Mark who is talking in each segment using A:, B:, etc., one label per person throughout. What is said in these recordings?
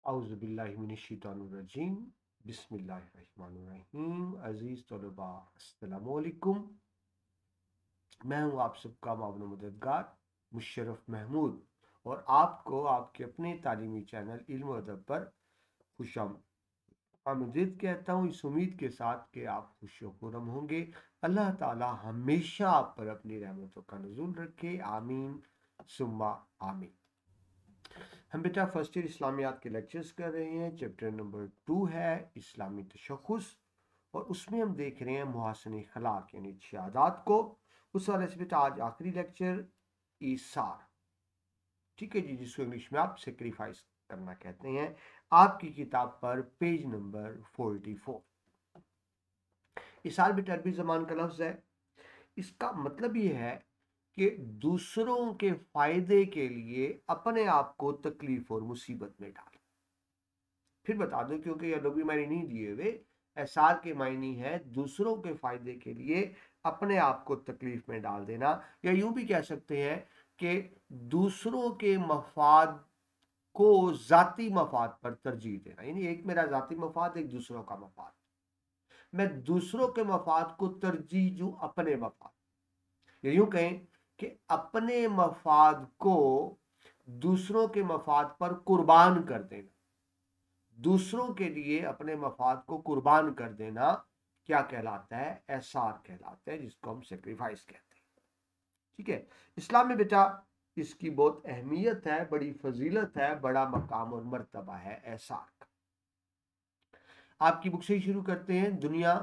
A: औज़ुबिल्लाहिमिनश्शैतानिर्रजीम बिस्मिल्लाहिर्रहमानिर्रहीम। अजीज़ तलबा अस्सलाम वालेकुम। मैं हूँ आप सबका मावन मददगार मुशर्रफ महमूद और आपको आपके अपने तालीमी चैनल इल्म व अदब पर खुश आमदीद कहता हूँ, इस उम्मीद के साथ कि आप खुश व खुर्रम होंगे। अल्लाह ताला हमेशा आप पर अपनी रहमतों का नुज़ूल रखे, आमीन सुम्मा आमीन। हम बेटा फर्स्ट ईयर इस्लामियात के लेक्चर्स कर रहे हैं। चैप्टर नंबर 2 है इस्लामी तशख़्ख़ुस और उसमें हम देख रहे हैं मुहस्सिन अखलाक यानी अच्छी आदात को। उस वाले से बेटा आज आखिरी लेक्चर ईसार, ठीक है जी, जिसको इंग्लिश में आप सेक्रीफाइस करना कहते हैं। आपकी किताब पर पेज नंबर 44। ईसार बेटा अरबी ज़बान का लफ्ज़ है। इसका मतलब ये है कि दूसरों के फायदे के लिए अपने आप को तकलीफ और मुसीबत में डाल। फिर बता दो क्योंकि ये अरबी मायने नहीं दिए हुए। एसार के मायने है दूसरों के फायदे के लिए अपने आप को तकलीफ में डाल देना, या यूं भी कह सकते हैं कि दूसरों के मफाद को जाती मफाद पर तरजीह देना। यानी एक मेरा जाती मफाद, एक दूसरों का मफाद। मैं दूसरों के मफाद को तरजीह दूं अपने मफाद, या यूं कहें कि अपने मफाद को दूसरों के मफाद पर कुर्बान कर देना। दूसरों के लिए अपने मफाद को कुर्बान कर देना क्या कहलाता है? एसार कहलाता है, जिसको हम सेक्रीफाइस कहते हैं। ठीक है, इस्लाम में बेटा इसकी बहुत अहमियत है, बड़ी फजीलत है, बड़ा मकाम और मर्तबा है एसार का। आपकी बुक से ही शुरू करते हैं। दुनिया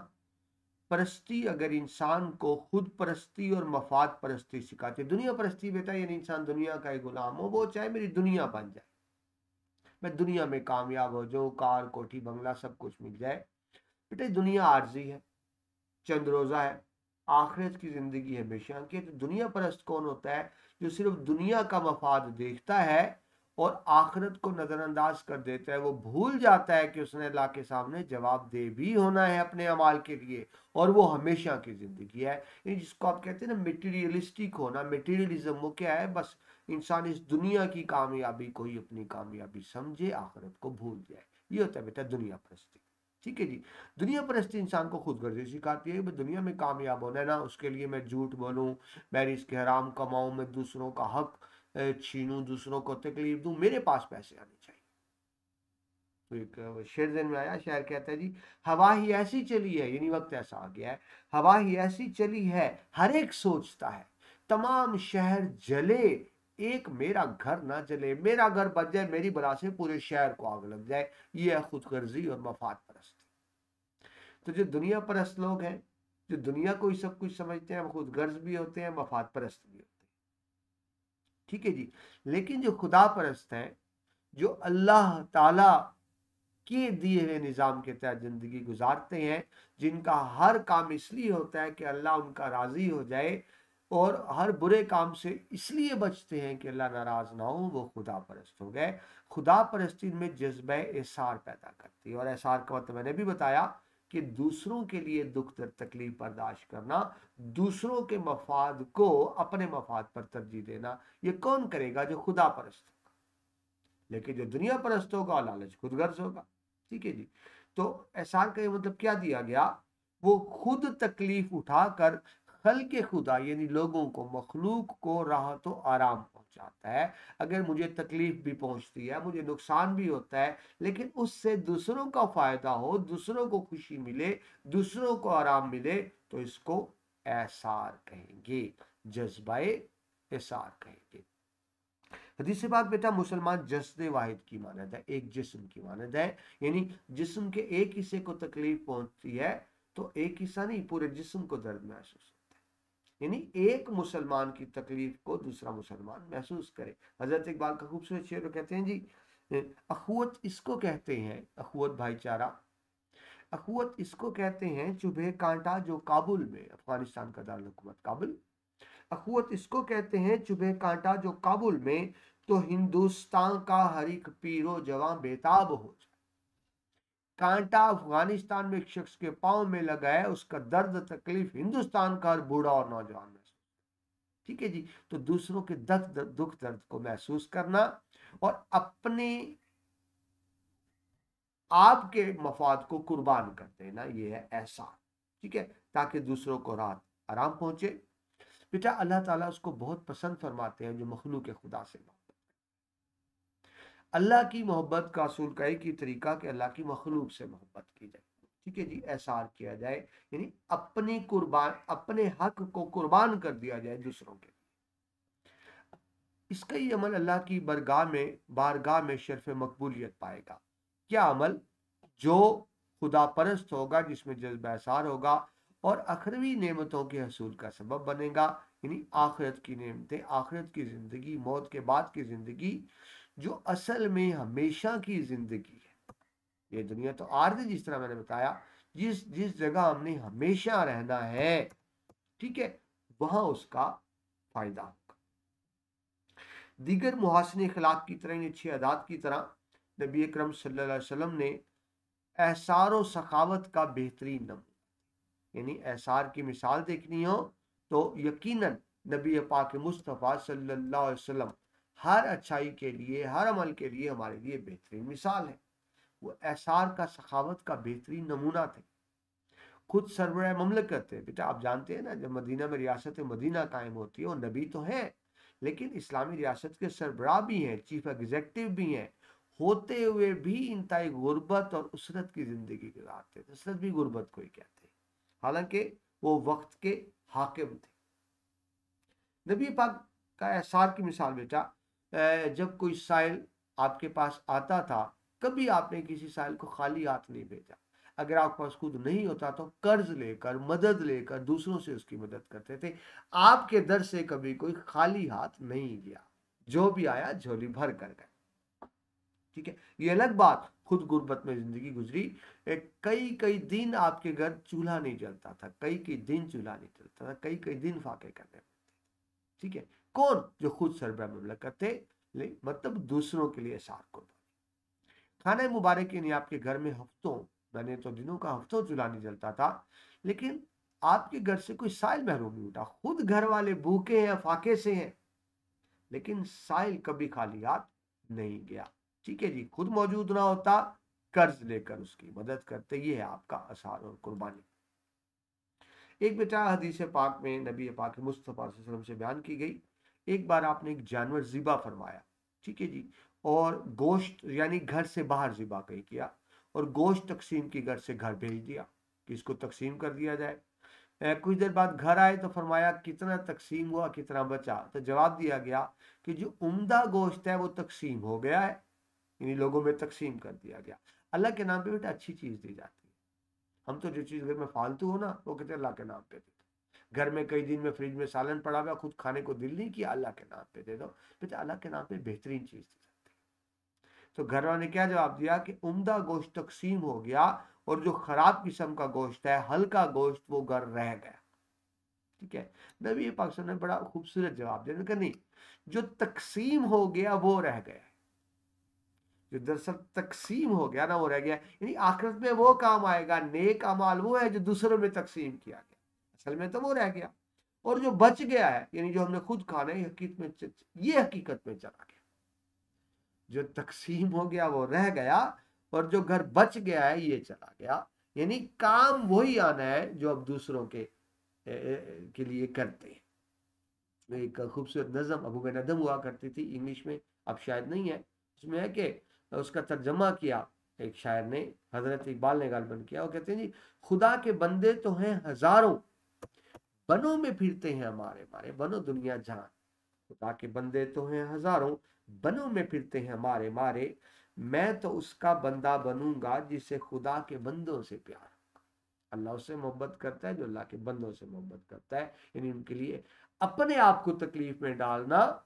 A: परस्ती अगर इंसान को खुद परस्ती और मफाद परस्ती सिखाती है। दुनिया परस्ती बेटा यानी इंसान दुनिया का एक गुलाम हो, वो चाहे मेरी दुनिया बन जाए, मैं दुनिया में कामयाब हो जाऊं, कार कोठी बंगला सब कुछ मिल जाए। बेटा दुनिया आर्जी है, चंद रोजा है, आखिरत की जिंदगी हमेशा की। तो दुनिया परस्त कौन होता है? जो सिर्फ दुनिया का मफाद देखता है और आखिरत को नजरअंदाज कर देता है। वो भूल जाता है कि उसने अल्लाह के सामने जवाबदेह भी होना है अपने अमाल के लिए, और वो हमेशा की जिंदगी है। ये जिसको आप कहते हैं ना मटेरियलिस्टिक होना, मटेरियलिज्म, वो क्या है? बस इंसान इस दुनिया की कामयाबी को ही अपनी कामयाबी समझे, आखिरत को भूल जाए। ये होता है बेटा दुनिया परस्ती। ठीक है जी। दुनिया परस्ती इंसान को खुद गर्जी सिखाती है। दुनिया में कामयाब होना है ना, उसके लिए मैं झूठ बोलूं, मैं रिस्क हराम कमाऊं, मैं दूसरों का हक छीनूं, दूसरों को तकलीफ दूं, मेरे पास पैसे आने चाहिए। तो एक शेर ज़हन में आया। शायर कहता है जी, हवा ही ऐसी चली है, यानी वक्त ऐसा आ गया है, हवा ही ऐसी चली है हर एक सोचता है, तमाम शहर जले एक मेरा घर ना जले। मेरा घर बच जाए, मेरी बला से पूरे शहर को आग लग जाए। ये है खुदगर्जी और मफाद परस्ती। तो जो दुनिया परस्त लोग हैं, जो दुनिया को ही सब कुछ समझते हैं, वो खुद गर्ज भी होते हैं, मफाद परस्त भी होते हैं। ठीक है जी। लेकिन जो खुदा परस्त हैं, जो अल्लाह ताला के दिए हुए निज़ाम के तहत ज़िंदगी गुजारते हैं, जिनका हर काम इसलिए होता है कि अल्लाह उनका राज़ी हो जाए, और हर बुरे काम से इसलिए बचते हैं कि अल्लाह नाराज़ ना हो, वो खुदा परस्त हो गए। खुदा परस्ती में जज्बा एसार पैदा करती है। और एसार का मतलब मैंने भी बताया कि दूसरों के लिए दुख दर्द तकलीफ बर्दाश्त करना, दूसरों के मफाद को अपने मफाद पर तरजीह देना। ये कौन करेगा? जो खुदा परस्त होगा। लेकिन जो दुनिया परस्त होगा, लालच खुदगर्ज होगा। ठीक है जी। तो एहसान का ये मतलब क्या दिया गया? वो खुद तकलीफ उठाकर खल के खुदा यानी लोगों को, मखलूक को राहत तो आराम पहुंचाता है। अगर मुझे तकलीफ भी पहुंचती है, मुझे नुकसान भी होता है, लेकिन उससे दूसरों का फायदा हो, दूसरों को खुशी मिले, दूसरों को आराम मिले, तो इसको एसार कहेंगे, जज्बाए एसार कहेंगे। हदीस से बात बेटा मुसलमान जस्द वाहिद की मानद है, एक जिस्म की मानद है। यानी जिस्म के एक हिस्से को तकलीफ पहुंचती है तो एक हिस्सा नहीं, पूरे जिस्म को दर्द महसूस होता है। यानी एक मुसलमान की तकलीफ को दूसरा मुसलमान महसूस करे। हजरत इकबाल का खूबसूरत शेर कहते हैं जी, अखुवत इसको कहते हैं, अखुवत भाईचारा, अखुवत इसको कहते हैं चुभे कांटा जो काबुल में, अफगानिस्तान का दारुल हुकूमत काबुल। अखुवत इसको कहते हैं चुभे कांटा जो काबुल में, तो हिंदुस्तान का हर एक पीरो जवां बेताब हो जाए। कांटा अफगानिस्तान में एक शख्स के पांव में लगा है, उसका दर्द तकलीफ हिंदुस्तान का हर बूढ़ा और नौजवान महसूस। ठीक है जी। तो दूसरों के दुख दर्द को महसूस करना और अपने आपके मफाद को कुर्बान कर देना, ये है एहसान। ठीक है, ताकि दूसरों को राहत आराम पहुंचे। बेटा अल्लाह ताला उसको बहुत पसंद फरमाते हैं जो मखलूक खुदा से मोहब्बत। अल्लाह की मोहब्बत का असूल का एक ही तरीका कि अल्लाह की मखलूक से मोहब्बत की जाए। ठीक है जी, एहसान किया जाए, यानी अपनी कुर्बान, अपने हक को कुर्बान कर दिया जाए दूसरों के। इसका ही अमल अल्लाह की बारगाह में शर्फ मकबूलियत पाएगा। क्या अमल? जो खुदा परस्त होगा, जिसमें जज्बा एसार होगा और अखरवी नेमतों के हसूल का सबब बनेगा, यानी आखिरत की नेमतें, आखिरत की जिंदगी, मौत के बाद की जिंदगी, जो असल में हमेशा की जिंदगी है। ये दुनिया तो आर्ज है, जिस तरह मैंने बताया, जिस जिस जगह हमने हमेशा रहना है, ठीक है, वहां उसका फायदा होगा। दीगर मुहासिन अखलाक की तरह, अच्छी आदात की तरह, नबी अकरम सल्लल्लाहु अलैहि वसल्लम ने एसार और सखावत का बेहतरीन नमूना, यानी एसार की मिसाल देखनी हो तो यकीनन नबी पाक मुस्तफ़ा सल्लल्लाहु अलैहि वसल्लम हर अच्छाई के लिए, हर अमल के लिए हमारे लिए बेहतरीन मिसाल है। वो एसार का, सखावत का बेहतरीन नमूना थे। खुद सरबराह ममलकत थे। बेटा आप जानते हैं ना, जब मदीना में रियासत मदीना कायम होती है, और नबी तो है लेकिन इस्लामी रियासत के सरबराह भी हैं, चीफ एग्जीक्यूटिव भी हैं, होते हुए भी इंतहाई गुर्बत और उसरत की जिंदगी गुजारते थे। उसरत भी गुर्बत को ही कहते हैं, हालांकि वो वक्त के हाकिम थे। नबी पाक का एहसार की मिसाल बेटा, जब कोई साइल आपके पास आता था, कभी आपने किसी साइल को खाली हाथ नहीं भेजा। अगर आपके पास खुद नहीं होता तो कर्ज लेकर, मदद लेकर दूसरों से उसकी मदद करते थे। आपके दर से कभी कोई खाली हाथ नहीं गया, जो भी आया झोली भर कर गए। ठीक है, ये अलग बात, खुद गुर्बत में जिंदगी गुजरी, कई कई दिन आपके घर चूल्हा नहीं जलता था, कई कई दिन चूल्हा नहीं जलता था, कई कई दिन फाके करने। ठीक है, कौन? जो खुद सरबराह ममलकत थे, मतलब दूसरों के लिए सार कुर्बानी। खाना मुबारक यानी आपके घर में हफ्तों, मैंने तो दिनों का हफ्तों चूल्हा नहीं जलता था, लेकिन आपके घर से कोई साइल महरूम नहीं उठा। खुद घर वाले भूखे हैं, फाके से हैं, लेकिन साइल कभी खाली हाथ नहीं गया। ठीक है जी, खुद मौजूद ना होता, कर्ज लेकर उसकी मदद करते। ये है आपका असार और कुर्बानी। एक बेटा हदीस पाक में नबी पाक मुस्तफ़ा सल्लल्लाहु अलैहि वसल्लम से बयान की गई, एक बार आपने एक जानवर ज़िबा फरमाया। ठीक है जी, और गोश्त यानी घर से बाहर ज़िबा कहीं किया, और गोश्त तकसीम की घर से घर भेज दिया कि इसको तकसीम कर दिया जाए। कुछ देर बाद घर आए तो फरमाया कितना तकसीम हुआ, कितना बचा? तो जवाब दिया गया कि जो उम्दा गोश्त है वो तकसीम हो गया है, यानी लोगों में तकसीम कर दिया गया। अल्लाह के नाम पे बेटा अच्छी चीज़ दी जाती है। हम तो जो चीज़ घर में फालतू हो ना, वो कहते हैं अल्लाह के नाम पे दे दो। घर में कई दिन में फ्रिज में सालन पड़ा हुआ, खुद खाने को दिल नहीं किया, अल्लाह के नाम पे दे दो। बेटा अल्लाह के नाम पे बेहतरीन चीज़ दी जाती है। तो घर वाले ने क्या जवाब दिया कि उम्दा गोश्त तकसीम हो गया, और जो खराब किस्म का गोश्त है, हल्का गोश्त, वो घर रह गया। ठीक है, नबी पाक ने बड़ा खूबसूरत जवाब दिया कि नहीं, जो तकसीम हो गया वो रह गया, जो दरअसल तकसीम हो गया ना वो रह गया। यानी आखिरत में वो काम आएगा, नेक अमाल वो है जो दूसरों में तकसीम किया गया, असल में तो वो रह गया। और जो बच गया है, यानी जो हमने खुद खाना है, ये हकीकत में चला गया। जो तकसीम हो गया वो रह गया, और जो घर बच गया है ये चला गया। यानी काम वही आना है जो अब दूसरों के लिए करते हैं। एक खूबसूरत नज़म अबू नदम हुआ करती थी इंग्लिश में, अब शायद नहीं है, उसमें है कि उसका तर्जमा किया एक शायर ने, हजरत इकबाल ने गालबन किया। वो कहते हैं जी, खुदा के बंदे तो हैं हजारों, बनों में फिरते हैं हमारे मारे, बनो दुनिया जहान। खुदा के बंदे तो हैं हजारों, बनों में फिरते हैं हमारे मारे, मैं तो उसका बंदा बनूंगा जिसे खुदा के बंदों से प्यार। अल्लाह उससे मोहब्बत करता है जो अल्लाह के बंदों से मोहब्बत करता है, यानी उनके लिए अपने आप को तकलीफ में डालना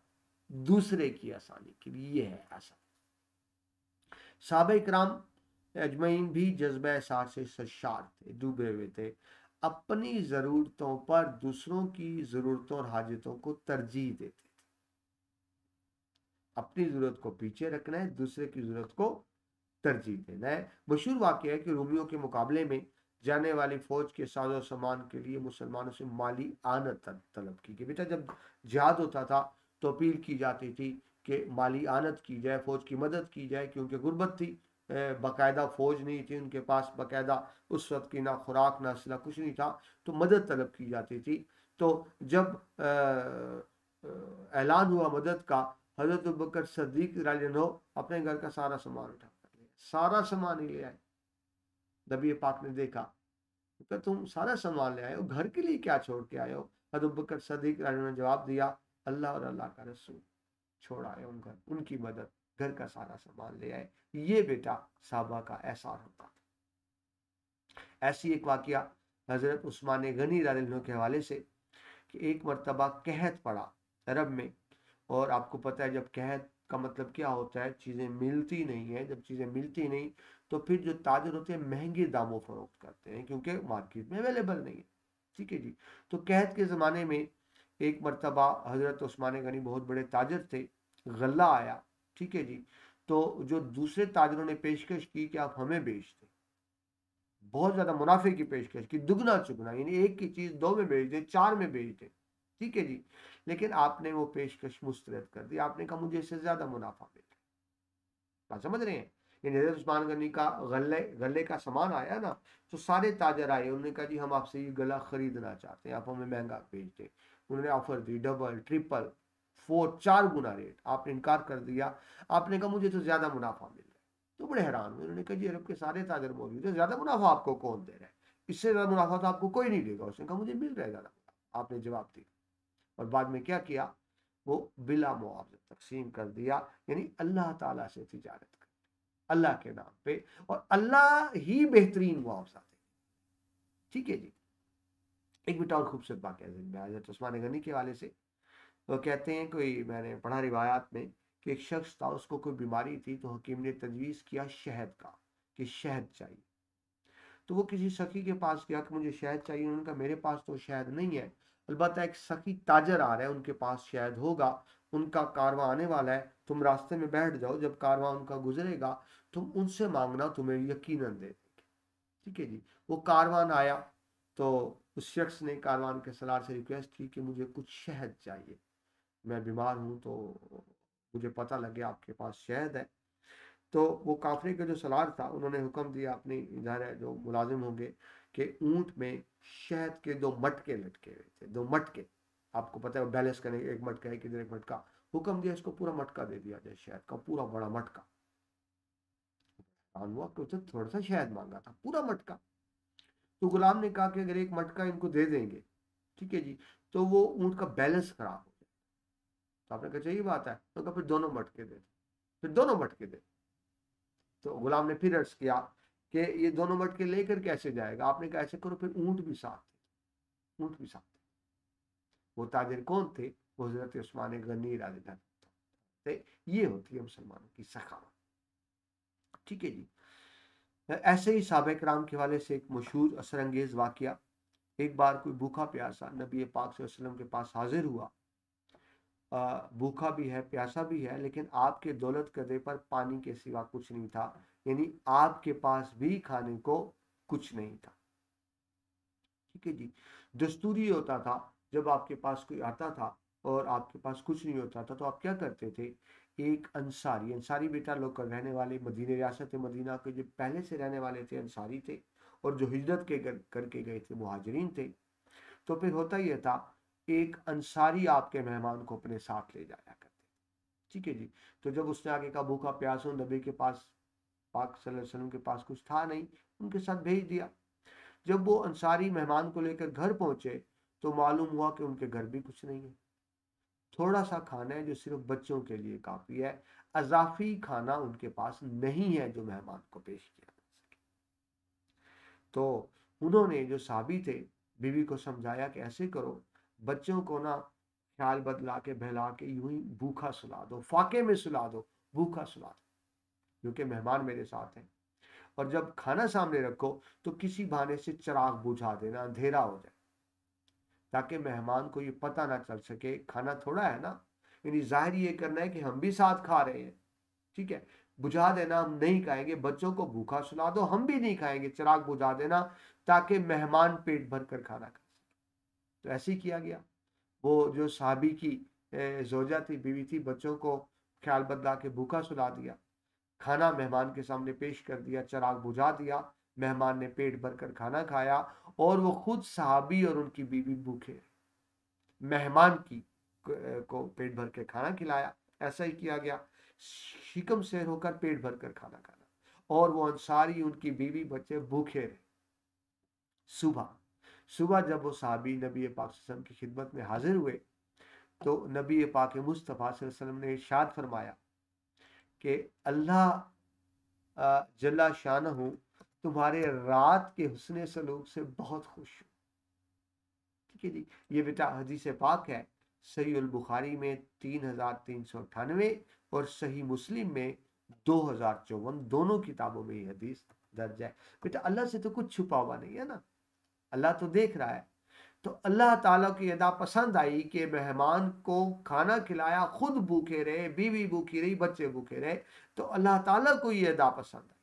A: दूसरे की आसानी के लिए, ये है आसान। साहबा इकराम अजमईन भी जज्बा एहसार से सरशार थे, डूबे हुए थे। अपनी ज़रूरतों पर दूसरों की ज़रूरतों और हाजतों को तरजीह देते थे। अपनी ज़रूरत को पीछे रखना है, दूसरे की ज़रूरत को तरजीह देना है। मशहूर वाक़या है कि रोमियो के मुकाबले में जाने वाली फौज के साजो सामान के लिए मुसलमानों से माली आनत तलब की गई। बेटा जब जिहाद होता था तो अपील की जाती थी कि माली आनत की जाए, फौज की मदद की जाए, क्योंकि गुर्बत थी, बाकायदा फौज नहीं थी उनके पास, बाकायदा उस वक्त की ना खुराक ना सिला कुछ नहीं था, तो मदद तलब की जाती थी। तो जब ऐलान हुआ मदद का, हजरत अबू बकर सद्दीक रज़ी अल्लाह अन्हु अपने घर का सारा सामान उठा कर लिया, सारा सामान ही ले आए। नबी पाक ने देखा तो तुम सारा सामान ले आए हो, घर के लिए क्या छोड़ के आए हो? हजरत अबू बकर सद्दीक रज़ी अल्लाह अन्हु ने जवाब दिया, अल्लाह और अल्लाह का रसूल छोड़ आए उन घर, उनकी मदद, घर का सारा सामान ले आए। ये बेटा साहबा का एहसार होता था। ऐसी एक वाकया हजरत उस्मान गनी रज़ी अल्लाह अन्हु के हवाले से कि एक मरतबा कहत पड़ा अरब में, और आपको पता है जब कहत का मतलब क्या होता है, चीज़ें मिलती नहीं है। जब चीज़ें मिलती नहीं तो फिर जो ताजर होते हैं महंगे दामों फरोख्त करते हैं, क्योंकि मार्केट में अवेलेबल नहीं है। ठीक है जी। तो कहत के ज़माने में एक मरतबा हज़रत उस्मान गनी बहुत बड़े ताजर थे, गल्ला आया। ठीक है जी। तो जो दूसरे ताजरों ने पेशकश की कि आप हमें बेच दें, बहुत ज़्यादा मुनाफे की पेशकश की, दुगना चुगना, यानी एक की चीज़ दो में बेच दे, चार में बेच दे। ठीक है जी। लेकिन आपने वो पेशकश मुस्तरद कर दी, आपने कहा मुझे इससे ज़्यादा मुनाफा मिल रहा है। बात समझ रहे हैं? ये हज़रत उस्मान गनी का गले गले का सामान आया ना, तो सारे ताजर आए, उन्होंने कहा जी हम आपसे ये गला खरीदना चाहते हैं, आप हमें महंगा बेच दें। उन्होंने ऑफर दी, डबल ट्रिपल फोर, 4 गुना रेट। आपने इनकार कर दिया, आपने कहा मुझे तो ज़्यादा मुनाफा मिल रहा है। तो बड़े हैरान हुए, उन्होंने कहा जी अरब के सारे ताजर मौजूद है, ज़्यादा मुनाफा आपको कौन दे रहा है? इससे ज़्यादा मुनाफा तो आपको कोई नहीं देगा। उसने कहा मुझे मिल रहा है ज़्यादा मुनाफा। आपने जवाब दिया, और बाद में क्या किया, वो बिला मुआवजा तकसीम कर दिया, यानी अल्लाह ताला से तिजारत कर, अल्लाह के नाम पे, और अल्लाह ही बेहतरीन मुआवजा दे। ठीक है जी। एक बेटा और खूबसूरत वाकया है हज़रत उस्मान गनी के हवाले से। तो कहते हैं, कोई मैंने पढ़ा रिवायात में कि एक शख्स था, उसको कोई बीमारी थी, तो हकीम ने तजवीज़ किया शहद का, कि शहद चाहिए। तो वो किसी सखी के पास गया कि मुझे शहद चाहिए। उन्होंने कहा मेरे पास तो शहद नहीं है, अलबत्ता एक सखी ताजर आ रहा है, उनके पास शहद होगा, उनका कारवां आने वाला है, तुम रास्ते में बैठ जाओ, जब कारवां उनका गुजरेगा तुम उनसे मांगना, तुम्हें यकीनन दे देंगे। ठीक है जी। वो कारवान आया, तो उस शख्स ने कारवान के सलार से रिक्वेस्ट की कि मुझे कुछ शहद चाहिए, मैं बीमार हूँ, तो मुझे पता लगे आपके पास शहद है। तो वो काफिले के जो सलार था, उन्होंने हुक्म दिया अपनी इधर है जो मुलाजिम होंगे, कि ऊंट में शहद के 2 मटके लटके हुए थे, 2 मटके। आपको पता है बैलेंस करने, एक मटका है किधर, एक मटका। हुक्म दिया इसको पूरा मटका दे दिया जाए, शहद का पूरा बड़ा मटका। हुआ कि उसने थोड़ा सा शहद मांगा था, पूरा मटका। तो गुलाम ने कहा कि अगर एक मटका इनको दे देंगे, ठीक है जी, तो वो ऊंट का बैलेंस खराब हो जाए। तो आपने कहा चाहिए बात है, तो कहा फिर दोनों मटके दे, फिर दोनों मटके दे। तो गुलाम ने फिर अर्ज किया कि ये दोनों मटके लेकर कैसे जाएगा? आपने कहा ऐसे करो, फिर ऊंट भी साथ थे, ऊंट भी साथ थे। वो ताजिर कौन थे? वो हजरत उस्मान गनी रज़ी थे। ये होती है मुसलमानों की सखावत। ठीक है जी। ऐसे ही साहबा किराम के हवाले से एक मशहूर असरअंगेज वाकया, एक बार कोई भूखा प्यासा नबी पाक सल्लल्लाहु अलैहि वसल्लम के पास हाजिर हुआ। भूखा भी है, प्यासा भी है, लेकिन आपके दौलत कदे पर पानी के सिवा कुछ नहीं था, यानी आपके पास भी खाने को कुछ नहीं था। ठीक है जी। दस्तूरी होता था, जब आपके पास कोई आता था और आपके पास कुछ नहीं होता था, तो आप क्या करते थे? एक अंसारी, अंसारी बेटा लोग रहने वाले मदीने, रियासत मदीना के जो पहले से रहने वाले थे अंसारी थे, और जो हिजरत के करके गए थे मुहाजिरीन थे। तो फिर होता यह था, एक अंसारी आपके मेहमान को अपने साथ ले जाया करते। ठीक है जी। तो जब उसने आगे का भूखा प्यासा नबी के पास, पाक सल्लल्लाहु अलैहि वसल्लम के पास कुछ था नहीं, उनके साथ भेज दिया। जब वो अंसारी मेहमान को लेकर घर पहुंचे, तो मालूम हुआ कि उनके घर भी कुछ नहीं है, थोड़ा सा खाना है जो सिर्फ बच्चों के लिए काफी है, अजाफी खाना उनके पास नहीं है जो मेहमान को पेश किया जा सके। तो उन्होंने, जो साहबी थे, बीवी को समझाया कि ऐसे करो, बच्चों को ना ख्याल बदला के बहला के यूं ही भूखा सुला दो, फाके में सुला दो, भूखा सुला दो, क्योंकि मेहमान मेरे साथ हैं। और जब खाना सामने रखो तो किसी बहाने से चिराग बुझा देना, अंधेरा हो जाए, ताकि मेहमान को ये पता ना चल सके खाना थोड़ा है ना, यानी जाहिर ये करना है कि हम भी साथ खा रहे हैं। ठीक है। बुझा देना, हम नहीं खाएंगे, बच्चों को भूखा सुला दो, हम भी नहीं खाएंगे, चिराग बुझा देना, ताकि मेहमान पेट भर कर खाना खा सके। तो ऐसे ही किया गया। वो जो साहबी की जोजा थी, बीवी थी, बच्चों को ख्याल बदला के भूखा सुला दिया। खाना मेहमान के सामने पेश कर दिया, चिराग बुझा दिया, मेहमान ने पेट भरकर खाना खाया और वो खुद सहाबी और उनकी बीवी भूखे, मेहमान की को पेट भर के खाना खिलाया। ऐसा ही किया गया, शिकम शेर होकर पेट भर कर खाना खाना, और वो अंसारी उनकी बीवी बच्चे भूखे रहे। सुबह सुबह जब वो साहबी नबी पाक सल्लल्लाहु अलैहि वसल्लम की खिदमत में हाजिर हुए तो नबी पाक मुस्तफ़ा सल्लल्लाहु अलैहि वसल्लम ने इरशाद फरमाया कि अल्लाह जल्ला शानहू तुम्हारे रात के हुस्न सलूक से बहुत खुश हूँ। ठीक है जी, ये बेटा हदीस पाक है, सही उल बुखारी में 3398 और सही मुस्लिम में 2054, दोनों किताबों में ये हदीस दर्ज है। बेटा अल्लाह से तो कुछ छुपा हुआ नहीं है ना, अल्लाह तो देख रहा है। तो अल्लाह ताला की अदा पसंद आई कि मेहमान को खाना खिलाया, खुद भूखे रहे, बीवी भूखी रही, बच्चे भूखे रहे, तो अल्लाह ताला को ये अदा पसंद आई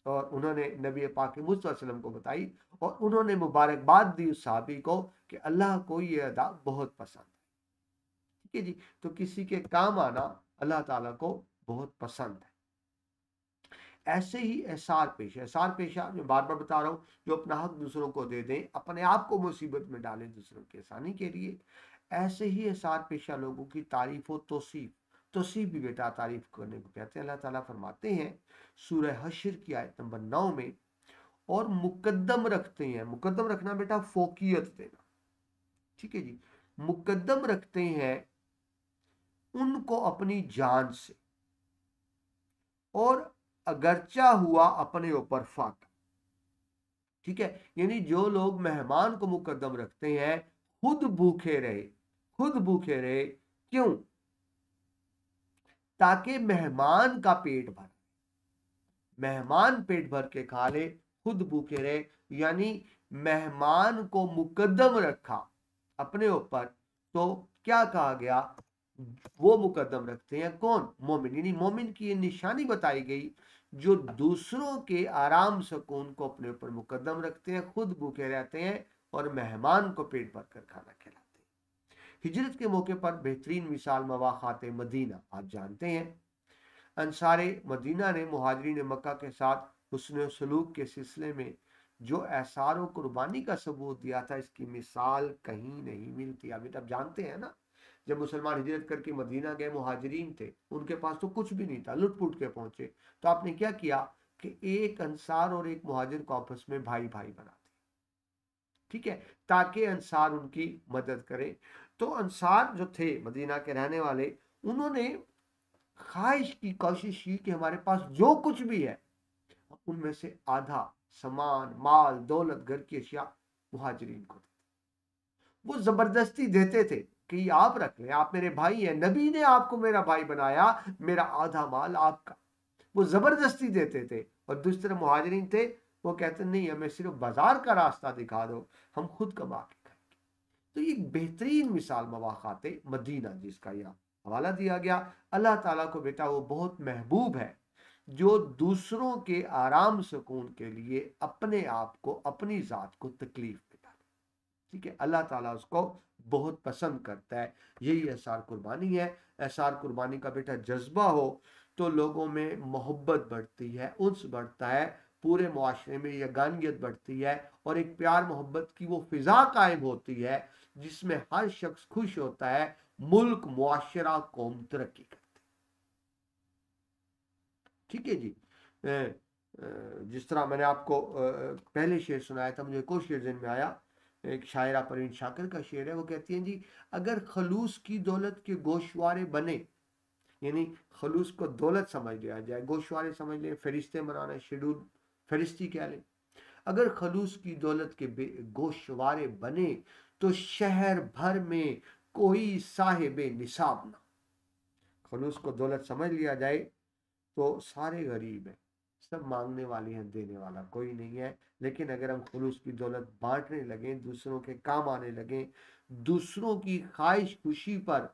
A: और उन्होंने नबी पाक मुस्तफा सल्लल्लाहु अलैहि वसल्लम को बताई और उन्होंने मुबारकबाद दी उस साहबी को कि अल्लाह को ये अदा बहुत पसंद है। ठीक है जी, तो किसी के काम आना अल्लाह ताला को बहुत पसंद है। ऐसे ही एहसार पेशा मैं बार बार बता रहा हूँ, जो अपना हक दूसरों को दे दें, अपने आप को मुसीबत में डालें दूसरों की आसानी के लिए। ऐसे ही एहसार पेशा लोगों की तारीफ और तोसीफ भी बेटा तारीफ करने को कहते हैं। अल्लाह ताला फरमाते हैं सूरह हश्र की आयत नंबर 9 में, और मुकद्दम रखते हैं, मुकद्दम रखना बेटा फोकियत देना, ठीक है जी, मुकद्दम रखते हैं उनको अपनी जान से, और अगरचा हुआ अपने ऊपर फाका। ठीक है, यानी जो लोग मेहमान को मुकद्दम रखते हैं, खुद भूखे रहे, खुद भूखे रहे, क्यों? ताकि मेहमान का पेट भर, मेहमान पेट भर के खा ले, खुद भूखे रहे, यानी मेहमान को मुकद्दम रखा अपने ऊपर, तो क्या कहा गया? वो मुकद्दम रखते हैं कौन? मोमिन। यानी मोमिन की ये निशानी बताई गई जो दूसरों के आराम सुकून को अपने ऊपर मुकद्दम रखते हैं, खुद भूखे रहते हैं और मेहमान को पेट भर कर खाना खिलाते हैं। हिजरत के मौके पर बेहतरीन मिसाल मवाखात मदीना, आप जानते हैं अंसारे मदीना ने मुहाजिरीन मक्का के साथ हुस्न सलूक के सिलसिले में जो एहसार और कुर्बानी का सबूत दिया था, इसकी मिसाल कहीं नहीं मिलती। अभी तक जानते हैं ना, जब मुसलमान हिजरत करके मदीना गए, मुहाजिरीन थे, उनके पास तो कुछ भी नहीं था, लुट पुट के पहुंचे, तो आपने क्या किया कि एक अंसार और एक मुहाजिर को आपस में भाई भाई बना दिया, ठीक है, ताकि अंसार उनकी मदद करे। तो अंसार जो थे मदीना के रहने वाले, उन्होंने ख्वाहिश की, कोशिश की कि हमारे पास जो कुछ भी है उनमें से आधा सामान, माल, दौलत, घर की अशिया मुहाजिरीन को, वो जबरदस्ती देते थे कि ये आप रख लें, आप मेरे भाई हैं, नबी ने आपको मेरा भाई बनाया, मेरा आधा माल आपका, वो जबरदस्ती देते थे। और दूसरे मुहाजिरीन थे, वो कहते नहीं, हमें सिर्फ बाजार का रास्ता दिखा दो, हम खुद कमा के खाएंगे। तो ये बेहतरीन मिसाल मवाखाते मदीना जिसका यह हवाला दिया गया। अल्लाह ताला को बेटा वो बहुत महबूब है जो दूसरों के आराम सुकून के लिए अपने आप को, अपनी जात को तकलीफ में डाले। ठीक है, अल्लाह ताला उसको बहुत पसंद करता है। यही एहसार कुर्बानी है। एहसार कुर्बानी का बेटा जज्बा हो तो लोगों में मोहब्बत बढ़ती है, उन्स बढ़ता है, पूरे मुआशरे में यगानियत बढ़ती है और एक प्यार मोहब्बत की वो फिजा कायम होती है जिसमें हर शख्स खुश होता है, मुल्क, मुआशरा, कौम तरक्की करती है। ठीक है जी, जिस तरह मैंने आपको पहले शेर सुनाया था, मुझे एक और शेर जिन में आया, एक शायरा परवीन शाकिर का शेर है, वो कहती हैं जी, अगर खलूस की दौलत के गोशवारे बने, यानी खलूस को दौलत समझ लिया जाए, गोशवारे समझ लें, फरिश्ते बनाना, शेड्यूल फरिश्ती कह लें, अगर खलूस की दौलत के गोशवारे बने तो शहर भर में कोई साहिब निसाब ना। खलूस को दौलत समझ लिया जाए तो सारे गरीब हैं, सब मांगने वाले हैं, देने वाला कोई नहीं है। लेकिन अगर हम खुलूस की दौलत बांटने लगें, दूसरों के काम आने लगें, दूसरों की ख्वाहिश खुशी पर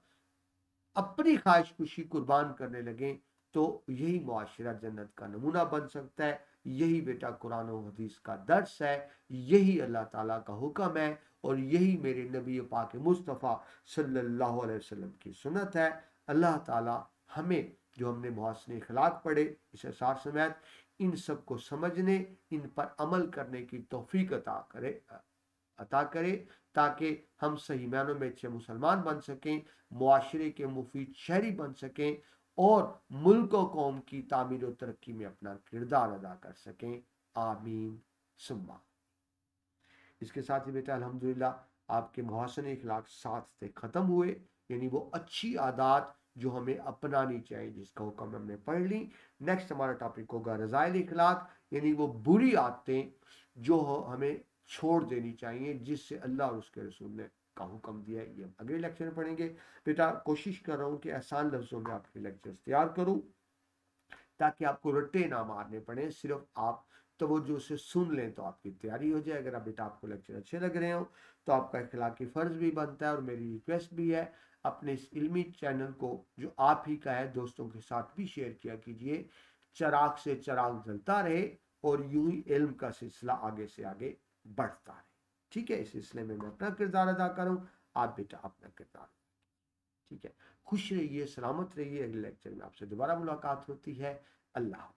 A: अपनी ख्वाहिश खुशी कुर्बान करने लगें, तो यही मुआशरा जन्नत का नमूना बन सकता है। यही बेटा कुरान और हदीस का दर्स है, यही अल्लाह ताला का हुक्म है और यही मेरे नबी पाक मुस्तफ़ा सल्लल्लाहु अलैहि वसल्लम की सुन्नत है। अल्लाह ताला हमें जो हमने मुहस्सिन अखलाक पढ़े इस असार समेत, इन सब को समझने, इन पर अमल करने की तौफीक अता करे ताकि हम सही मायनों में अच्छे मुसलमान बन सकें, मुआशरे के मुफीद शहरी बन सकें और मुल्क और कौम की तामीर और तरक्की में अपना किरदार अदा कर सकें। आमीन सुम्मा। इसके साथ ही बेटा अल्हम्दुलिल्लाह आपके मुहस्सिन अखलाक 7 से ख़त्म हुए, यानी वो अच्छी आदत जो हमें अपनानी चाहिए जिसका हुक्म हमने पढ़ ली। नेक्स्ट हमारा टॉपिक होगा रज़ाइल अखलाक, यानी वो बुरी आदतें जो हमें छोड़ देनी चाहिए जिससे अल्लाह और उसके रसूल ने का हुक्म दिया है। ये हम अगले लेक्चर में पढ़ेंगे। बेटा कोशिश कर रहा हूँ कि आसान लफ्ज़ों में आपके लेक्चर्स तैयार करूँ ताकि आपको रट्टे ना मारने पड़े, सिर्फ आप तवज्जो से सुन लें तो आपकी तैयारी हो जाए। अगर आप बेटा आपको लेक्चर अच्छे लग रहे हो तो आपका इखलाकी फ़र्ज़ भी बनता है और मेरी रिक्वेस्ट भी है अपने इस इल्मी चैनल को जो आप ही का है दोस्तों के साथ भी शेयर किया कीजिए। चिराग से चिराग जलता रहे और यूं ही इल्म का सिलसिला आगे से आगे बढ़ता रहे। ठीक है, इस सिलसिले में मैं अपना किरदार अदा करूँ, आप बेटा अपना किरदार। ठीक है, खुश रहिए, सलामत रहिए। अगले लेक्चर में आपसे दोबारा मुलाकात होती है। अल्लाह।